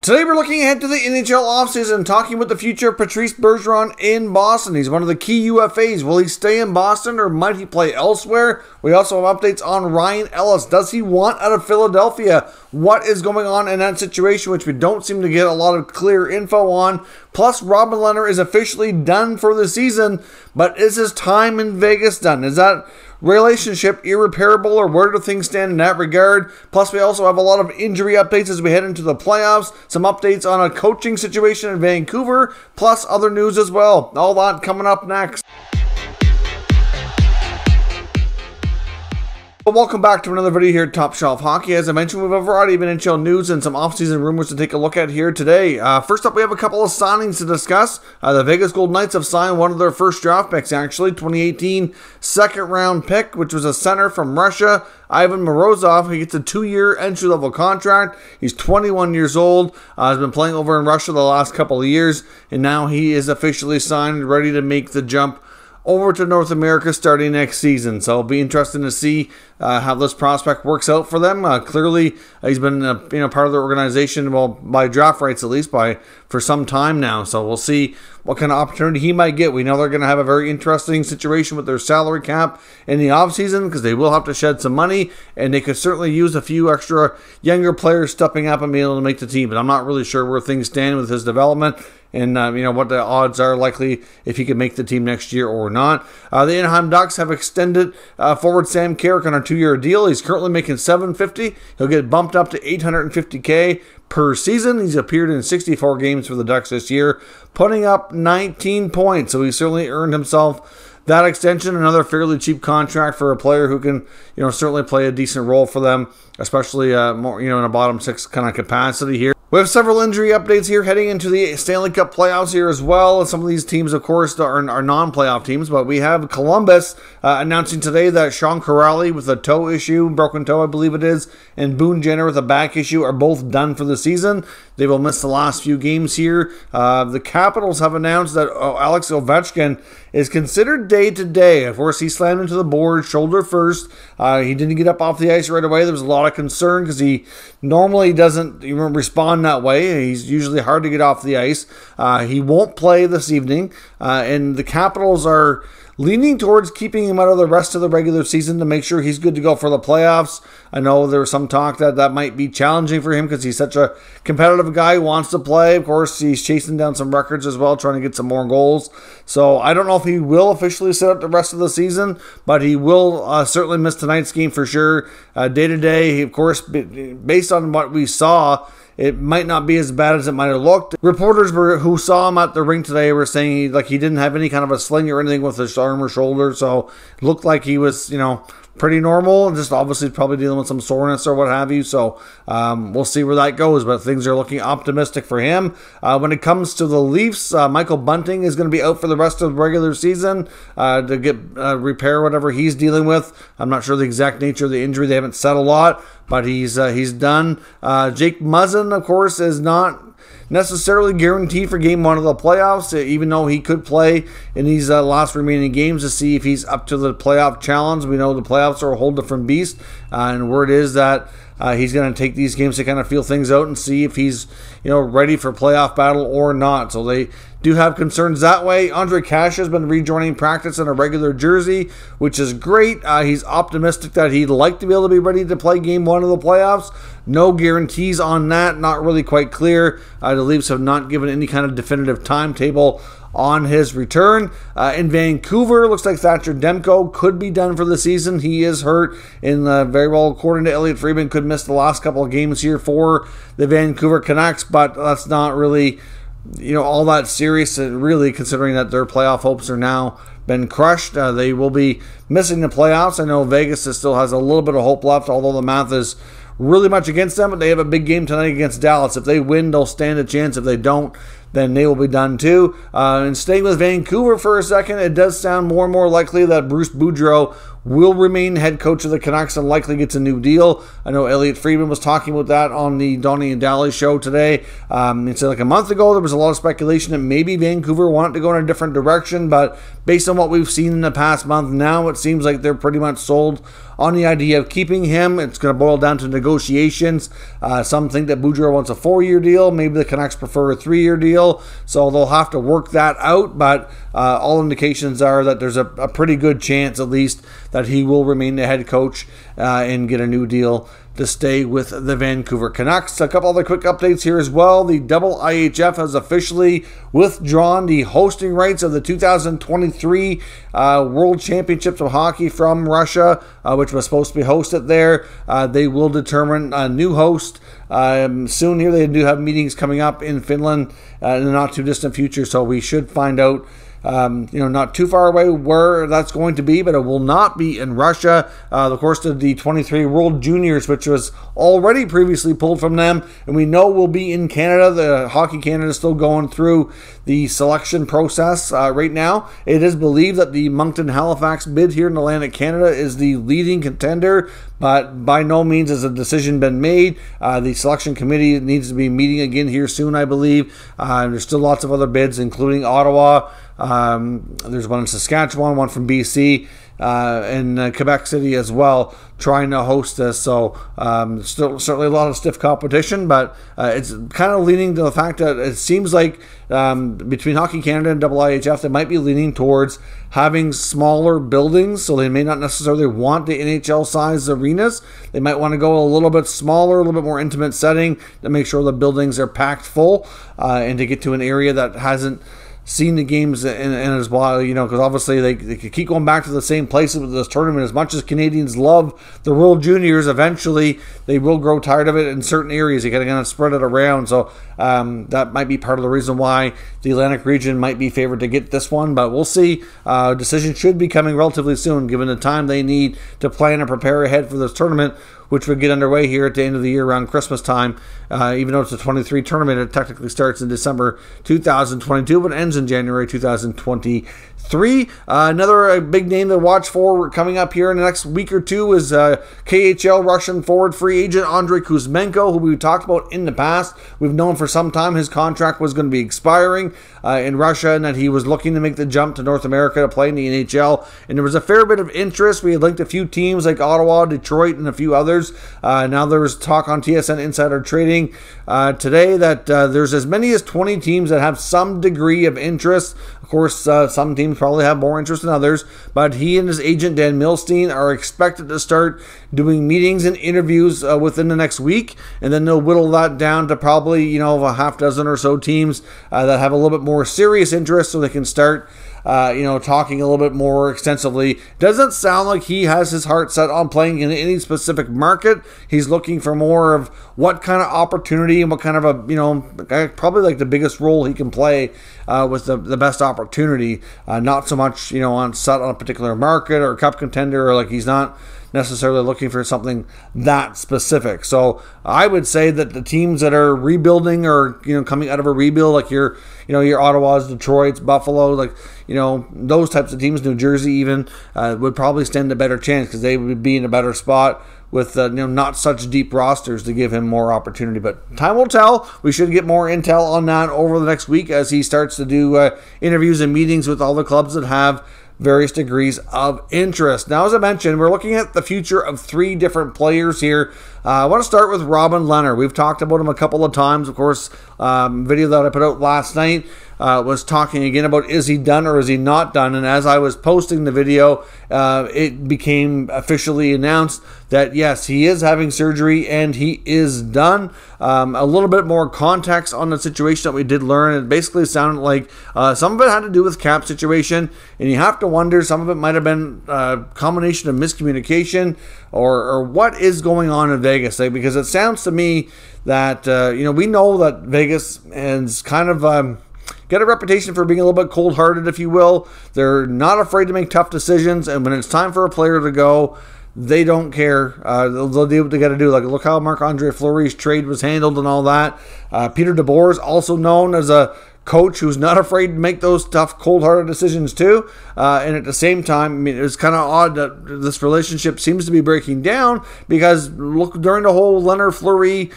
Today we're looking ahead to the NHL offseason, talking with the future of Patrice Bergeron in Boston. He's one of the key UFAs. Will he stay in Boston or might he play elsewhere? We also have updates on Ryan Ellis. Does he want out of Philadelphia? What is going on in that situation, which we don't seem to get a lot of clear info on. Plus, Robin Lehner is officially done for the season, but is his time in Vegas done? Is that relationship irreparable, or where do things stand in that regard? Plus, we also have a lot of injury updates as we head into the playoffs, some updates on a coaching situation in Vancouver, plus other news as well. All that coming up next. Welcome back to another video here at Top Shelf Hockey. As I mentioned, we have a variety of NHL news and some offseason rumors to take a look at here today. First up, we have a couple of signings to discuss. The Vegas Golden Knights have signed one of their first draft picks, actually, 2018 second-round pick, which was a center from Russia, Ivan Morozov. He gets a 2-year entry-level contract. He's 21 years old, has been playing over in Russia the last couple of years, and now he is officially signed, ready to make the jump over to North America starting next season. So it'll be interesting to see how this prospect works out for them. Clearly, he's been part of the organization, well, by draft rights at least, for some time now. So we'll see what kind of opportunity he might get. We know they're going to have a very interesting situation with their salary cap in the offseason because they will have to shed some money, and they could certainly use a few extra younger players stepping up and being able to make the team. But I'm not really sure where things stand with his development and what the odds are likely if he can make the team next year or not. The Anaheim Ducks have extended forward Sam Carrick on a 2-year deal. He's currently making $750,000. He'll get bumped up to $850,000 per season. He's appeared in 64 games for the Ducks this year, putting up 19 points. So he certainly earned himself that extension. Another fairly cheap contract for a player who can, certainly play a decent role for them, especially more, in a bottom six kind of capacity here. We have several injury updates here heading into the Stanley Cup playoffs here as well. Some of these teams, of course, are non-playoff teams, but we have Columbus announcing today that Sean Kuraly with a toe issue, broken toe I believe it is, and Boone Jenner with a back issue are both done for the season. They will miss the last few games here. The Capitals have announced that Alex Ovechkin is considered day-to-day. Of course, he slammed into the board, shoulder first. He didn't get up off the ice right away. There was a lot of concern because he normally doesn't respond that way. He's usually hard to get off the ice. He won't play this evening, and the Capitals are leaning towards keeping him out of the rest of the regular season to make sure he's good to go for the playoffs. I know there was some talk that might be challenging for him because he's such a competitive guy who wants to play. Of course, he's chasing down some records as well, trying to get some more goals. So I don't know if he will officially sit out the rest of the season, but he will certainly miss tonight's game for sure. Day-to-day, of course, based on what we saw, it might not be as bad as it might have looked. Reporters who saw him at the rink today were saying he didn't have any kind of a sling or anything with his arm or shoulder, so it looked like he was, pretty normal, just obviously probably dealing with some soreness or what have you. So we'll see where that goes, but things are looking optimistic for him. When it comes to the Leafs, Michael Bunting is going to be out for the rest of the regular season to get repair whatever he's dealing with. I'm not sure the exact nature of the injury. They haven't said a lot, but he's done. Jake Muzzin, of course, is not necessarily guaranteed for game one of the playoffs, even though he could play in these last remaining games to see if he's up to the playoff challenge. We know the playoffs are a whole different beast, and word is that he's going to take these games to kind of feel things out and see if he's ready for playoff battle or not. So they do have concerns that way. Andre Cash has been rejoining practice in a regular jersey, which is great. He's optimistic that he'd like to be able to be ready to play game one of the playoffs. No guarantees on that. Not really quite clear. The Leafs have not given any kind of definitive timetable on his return. In Vancouver, looks like Thatcher Demko could be done for the season. He is hurt, and very well, according to Elliot Friedman, could miss the last couple of games here for the Vancouver Canucks, but that's not really all that serious, really, considering that their playoff hopes are now been crushed. They will be missing the playoffs. I know Vegas still has a little bit of hope left, although the math is really much against them, but they have a big game tonight against Dallas. If they win, they'll stand a chance. If they don't, then they will be done too. And staying with Vancouver for a second, it does sound more and more likely that Bruce Boudreau will remain head coach of the Canucks and likely gets a new deal. I know Elliot Friedman was talking about that on the Donnie and Daly show today. It's like a month ago, there was a lot of speculation that maybe Vancouver wanted to go in a different direction, but based on what we've seen in the past month, now it seems like they're pretty much sold on the idea of keeping him. It's going to boil down to negotiations. Some think that Boudreau wants a 4-year deal. Maybe the Canucks prefer a 3-year deal, so they'll have to work that out, but all indications are that there's a pretty good chance, at least, that he will remain the head coach and get a new deal to stay with the Vancouver Canucks. A couple other quick updates here as well. The IIHF has officially withdrawn the hosting rights of the 2023 World Championships of Hockey from Russia, which was supposed to be hosted there. They will determine a new host soon here. They do have meetings coming up in Finland in the not too distant future, so we should find out not too far away where that's going to be, but it will not be in Russia. Of course, the 23 World Juniors, which was already previously pulled from them, and we know will be in Canada. The Hockey Canada is still going through the selection process right now. It is believed that the Moncton Halifax bid here in Atlantic Canada is the leading contender, but by no means has a decision been made. The selection committee needs to be meeting again here soon, I believe. There's still lots of other bids, including Ottawa. There's one in Saskatchewan, one from BC, and Quebec City as well, trying to host this. So still certainly a lot of stiff competition, but it's kind of leaning to the fact that it seems like between Hockey Canada and IIHF, they might be leaning towards having smaller buildings, so they may not necessarily want the NHL-sized arenas. They might want to go a little bit smaller, a little bit more intimate setting to make sure the buildings are packed full and to get to an area that hasn't seen the games in as well, because obviously they could keep going back to the same places with this tournament. As much as Canadians love the World Juniors, eventually they will grow tired of it in certain areas. You got to kind of spread it around, so that might be part of the reason why the Atlantic region might be favored to get this one, but we'll see. Decision should be coming relatively soon, given the time they need to plan and prepare ahead for this tournament, which would get underway here at the end of the year around Christmas time. Even though it's a 23 tournament, it technically starts in December 2022, but ends in January 2023. Another big name to watch for coming up here in the next week or two is KHL Russian forward free agent Andrei Kuzmenko, who we've talked about in the past. We've known for some time his contract was going to be expiring in Russia, and that he was looking to make the jump to North America to play in the NHL. And there was a fair bit of interest. We had linked a few teams like Ottawa, Detroit, and a few others. Now there was talk on TSN Insider Trading today that there's as many as 20 teams that have some degree of interest. Of course, some teams probably have more interest than others, but he and his agent Dan Milstein are expected to start doing meetings and interviews within the next week, and then they'll whittle that down to probably a half dozen or so teams that have a little bit more serious interest, so they can start talking a little bit more extensively. Doesn't sound like he has his heart set on playing in any specific market. He's looking for more of what kind of opportunity and what kind of probably like the biggest role he can play with the best opportunity. Not so much, on set on a particular market or cup contender, or like he's not necessarily looking for something that specific. So I would say that the teams that are rebuilding or coming out of a rebuild, like your Ottawas, Detroits, Buffalo, like those types of teams, New Jersey even, would probably stand a better chance because they would be in a better spot with not such deep rosters to give him more opportunity. But time will tell. We should get more intel on that over the next week as he starts to do interviews and meetings with all the clubs that have various degrees of interest. Now, as I mentioned, we're looking at the future of 3 different players here. I want to start with Robin Lehner. We've talked about him a couple of times. Of course, video that I put out last night was talking again about is he done or is he not done. And as I was posting the video, it became officially announced that yes, he is having surgery and he is done. A little bit more context on the situation that we did learn. It basically sounded like some of it had to do with cap situation, and you have to wonder, some of it might have been a combination of miscommunication or what is going on in Vegas, because it sounds to me that we know that Vegas is kind of got a reputation for being a little bit cold-hearted, if you will. They're not afraid to make tough decisions, and when it's time for a player to go, they don't care. They'll do what they got to do. Like, look how Marc-Andre Fleury's trade was handled and all that. Peter DeBoer is also known as a coach who's not afraid to make those tough, cold-hearted decisions too. And at the same time, I mean, it's kind of odd that this relationship seems to be breaking down, because look, during the whole Lehner Fleury,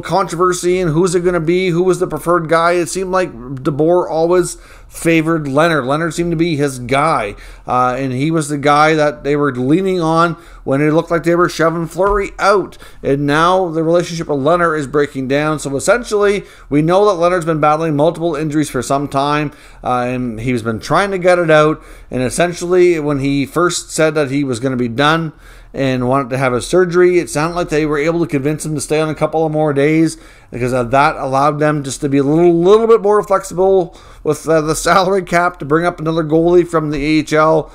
controversy and who's it going to be, who was the preferred guy, it seemed like Dufour always favored Lehner. Lehner seemed to be his guy, and he was the guy that they were leaning on when it looked like they were shoving Fleury out. And now the relationship with Lehner is breaking down. So essentially, we know that Lehner's been battling multiple injuries for some time, and he's been trying to get it out. And essentially, when he first said that he was going to be done and wanted to have a surgery, it sounded like they were able to convince him to stay on a couple of more days, because that allowed them just to be a little bit more flexible with the salary cap to bring up another goalie from the AHL.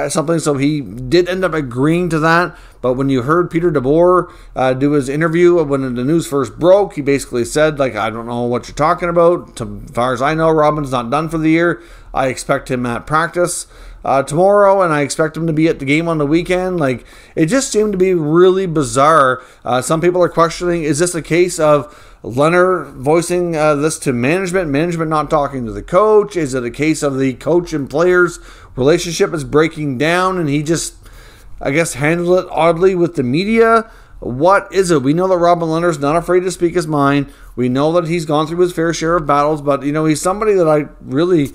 Something, so he did end up agreeing to that. But when you heard Peter DeBoer do his interview when the news first broke, he basically said, like, I don't know what you're talking about. As far as I know, Robin's not done for the year. I expect him at practice tomorrow, and I expect him to be at the game on the weekend. Like, it just seemed to be really bizarre. Some people are questioning, is this a case of Lehner voicing this to management not talking to the coach? Is it a case of the coach and players relationship is breaking down and he just, I guess, handled it oddly with the media? What is it? We know that Robin Lehner's not afraid to speak his mind. We know that he's gone through his fair share of battles, but he's somebody that I really,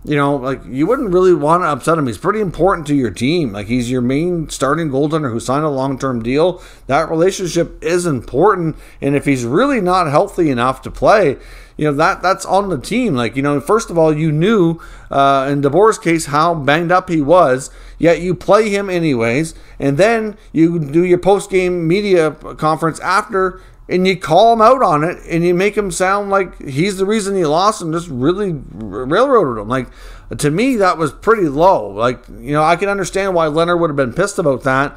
like, you wouldn't really want to upset him. He's pretty important to your team. Like, he's your main starting goaltender who signed a long-term deal. That relationship is important, and if he's really not healthy enough to play, that's on the team. Like, first of all, you knew in DeBoer's case how banged up he was, yet you play him anyways, and then you do your post-game media conference after, and you call him out on it, and you make him sound like he's the reason he lost and just really railroaded him. Like, to me, that was pretty low. Like, I can understand why Lehner would have been pissed about that.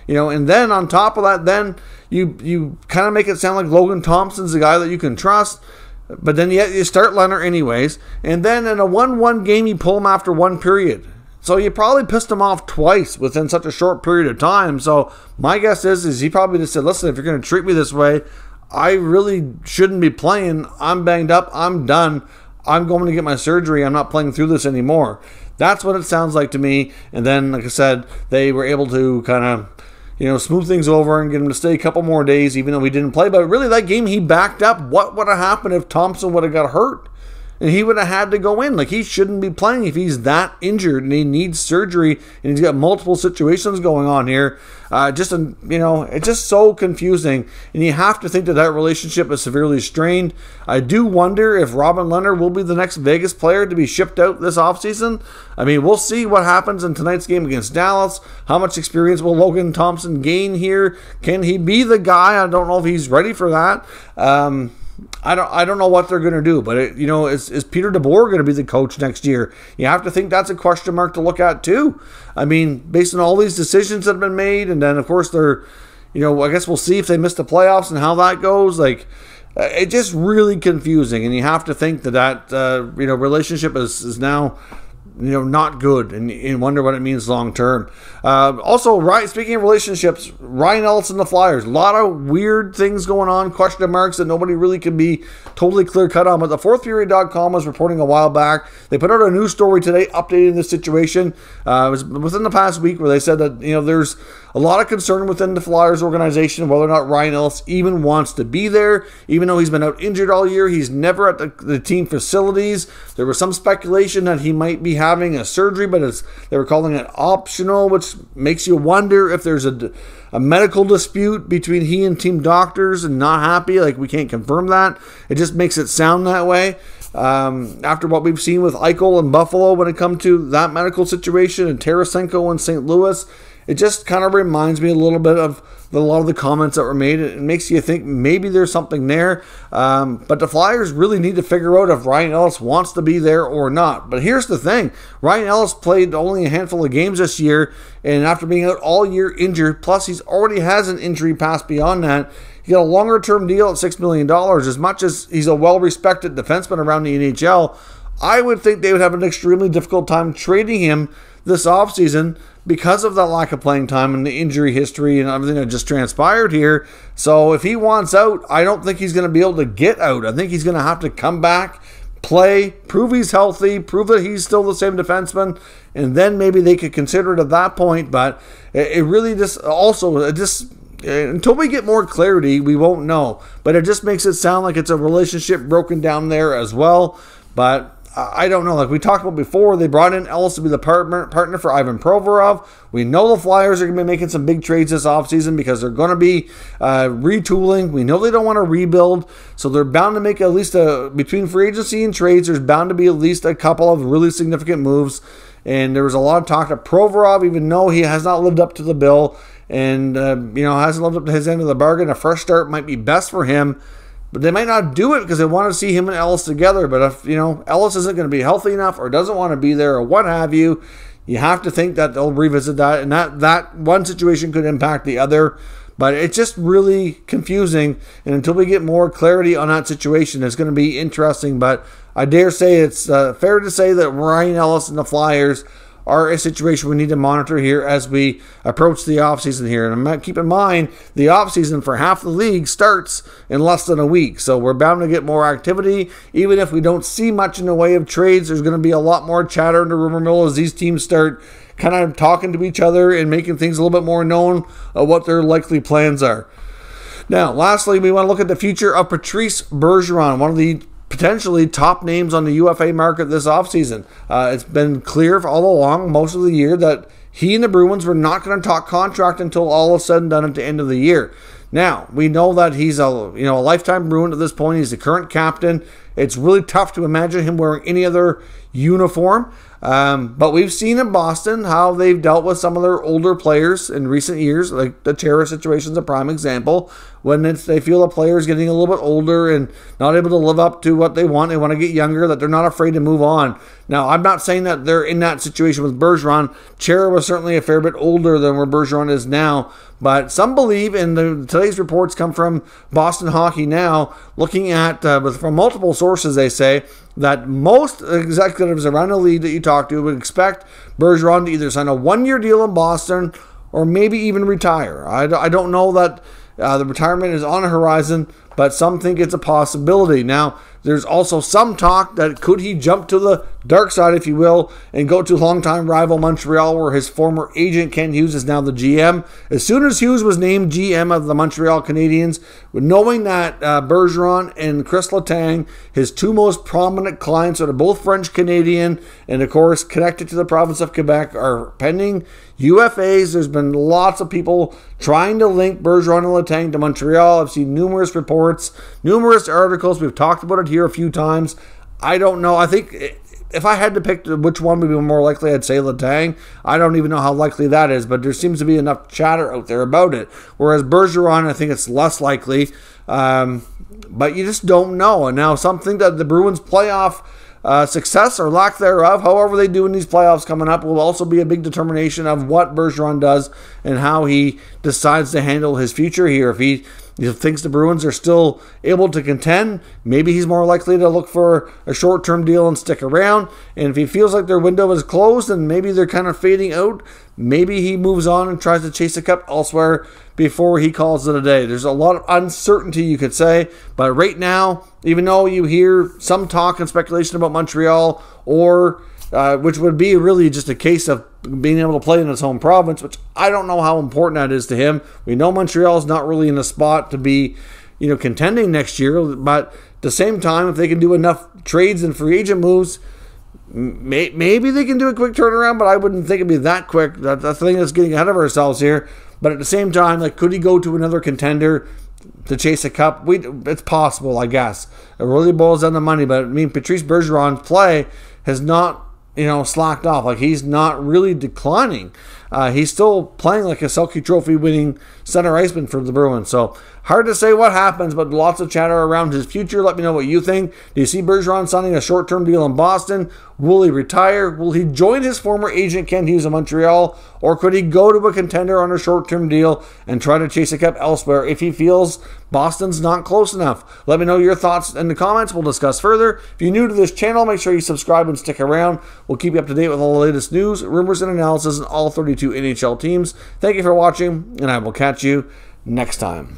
And then on top of that, then you kind of make it sound like Logan Thompson's the guy that you can trust. But then yet you start Lehner anyways. And then in a 1-1 game, you pull him after one period. So you probably pissed him off twice within such a short period of time. So my guess is he probably just said, listen, if you're going to treat me this way, I really shouldn't be playing. I'm banged up. I'm done. I'm going to get my surgery. I'm not playing through this anymore. That's what it sounds like to me. And then, like I said, they were able to kind of, smooth things over and get him to stay a couple more days, even though he didn't play. But really, that game he backed up. What would have happened if Thompson would have got hurt? And he would have had to go in. Like, he shouldn't be playing if he's that injured and he needs surgery and he's got multiple situations going on here. It's just so confusing. And you have to think that relationship is severely strained. I do wonder if Robin Lehner will be the next Vegas player to be shipped out this offseason. I mean, we'll see what happens in tonight's game against Dallas. How much experience will Logan Thompson gain here? Can he be the guy? I don't know if he's ready for that. I don't know what they're going to do, but is Peter DeBoer going to be the coach next year? You have to think that's a question mark to look at too. I mean, based on all these decisions that have been made, and then of course they're, I guess we'll see if they miss the playoffs and how that goes. Like, it's just really confusing, and you have to think that relationship is now, not good, and you wonder what it means long term. Also, speaking of relationships, Ryan Ellis and the Flyers, a lot of weird things going on, question marks that nobody really can be totally clear cut on. But the fourthperiod.com was reporting a while back. They put out a news story today updating the situation. It was within the past week where they said that there's a lot of concern within the Flyers organization whether or not Ryan Ellis even wants to be there. Even though he's been out injured all year, he's never at the team facilities. There was some speculation that he might be having a surgery, but they were calling it optional, which makes you wonder if there's a medical dispute between he and team doctors and not happy. Like, we can't confirm that. It just makes it sound that way. After what we've seen with Eichel and Buffalo when it comes to that medical situation, and Tarasenko in St. Louis, it just kind of reminds me a little bit of a lot of the comments that were made. It makes you think maybe there's something there. But the Flyers really need to figure out if Ryan Ellis wants to be there or not. But here's the thing. Ryan Ellis played only a handful of games this year, and after being out all year injured, plus he's already has an injury past beyond that, he got a longer-term deal at $6 million. As much as he's a well-respected defenseman around the NHL, I would think they would have an extremely difficult time trading him this offseason because of that lack of playing time and the injury history and everything that just transpired here. So if he wants out, I don't think he's going to be able to get out. I think he's going to have to come back, play, prove he's healthy, prove that he's still the same defenseman, and then maybe they could consider it at that point. But it really just until we get more clarity, we won't know. But it just makes it sound like it's a relationship broken down there as well. But I don't know. Like we talked about before, they brought in Ellis to be the partner for Ivan Provorov. We know the Flyers are going to be making some big trades this offseason because they're going to be retooling. We know they don't want to rebuild, so they're bound to make at least between free agency and trades, there's bound to be at least a couple of really significant moves. And there was a lot of talk that Provorov, even though he has not lived up to the bill and hasn't lived up to his end of the bargain, a fresh start might be best for him. But they might not do it because they want to see him and Ellis together. But if, Ellis isn't going to be healthy enough or doesn't want to be there or what have you, you have to think that they'll revisit that. And that one situation could impact the other. But it's just really confusing. And until we get more clarity on that situation, it's going to be interesting. But I dare say it's fair to say that Ryan Ellis and the Flyers are a situation we need to monitor here as we approach the offseason here. And keep in mind, the offseason for half the league starts in less than a week. So we're bound to get more activity. Even if we don't see much in the way of trades, there's going to be a lot more chatter in the rumor mill as these teams start kind of talking to each other and making things a little bit more known of what their likely plans are. Now, lastly, we want to look at the future of Patrice Bergeron, one of the potentially top names on the UFA market this offseason. It's been clear all along, most of the year, that he and the Bruins were not going to talk contract until all is said and done at the end of the year. Now, we know that he's a lifetime Bruin at this point. He's the current captain. It's really tough to imagine him wearing any other uniform. But we've seen in Boston how they've dealt with some of their older players in recent years, like the Chara situation is a prime example, when they feel a player is getting a little bit older and not able to live up to what they want to get younger, that they're not afraid to move on. Now, I'm not saying that they're in that situation with Bergeron. Chara was certainly a fair bit older than where Bergeron is now, but some believe, and today's reports come from Boston Hockey Now, looking at, from multiple sources, they say, that most executives around the league that you talk to would expect Bergeron to either sign a one-year deal in Boston or maybe even retire. I don't know that the retirement is on the horizon, but some think it's a possibility. Now, there's also some talk that could he jump to the dark side, if you will, and go to longtime rival Montreal, where his former agent Ken Hughes is now the GM. As soon as Hughes was named GM of the Montreal Canadiens, knowing that Bergeron and Chris Letang, his two most prominent clients, are both French Canadian and of course connected to the province of Quebec, are pending UFAs. There's been lots of people trying to link Bergeron and Letang to Montreal. I've seen numerous reports, numerous articles. We've talked about it here a few times. I don't know. I think if I had to pick which one would be more likely, I'd say Letang. I don't even know how likely that is, but there seems to be enough chatter out there about it. Whereas Bergeron, I think it's less likely. But you just don't know. And now some think that the Bruins' playoff success or lack thereof, however they do in these playoffs coming up, will also be a big determination of what Bergeron does and how he decides to handle his future here. If he thinks the Bruins are still able to contend, maybe he's more likely to look for a short-term deal and stick around. And if he feels like their window is closed and maybe they're kind of fading out, maybe he moves on and tries to chase a cup elsewhere before he calls it a day. There's a lot of uncertainty, you could say, but right now, even though you hear some talk and speculation about Montreal, or which would be really just a case of being able to play in his home province, which I don't know how important that is to him. We know Montreal is not really in a spot to be, contending next year, but at the same time, if they can do enough trades and free agent moves, maybe they can do a quick turnaround, but I wouldn't think it'd be that quick. That's the thing that's getting ahead of ourselves here. But at the same time, could he go to another contender to chase a cup? It's possible, I guess. It really boils down to money. But Patrice Bergeron's play has not, slacked off. He's not really declining. He's still playing like a Selke Trophy winning center iceman for the Bruins. So hard to say what happens, but lots of chatter around his future. Let me know what you think. Do you see Bergeron signing a short-term deal in Boston? Will he retire? Will he join his former agent Ken Hughes in Montreal? Or could he go to a contender on a short-term deal and try to chase a cup elsewhere if he feels Boston's not close enough? Let me know your thoughts in the comments. We'll discuss further. If you're new to this channel, make sure you subscribe and stick around. We'll keep you up to date with all the latest news, rumors, and analysis on all 32 NHL teams. Thank you for watching, and I will catch you next time.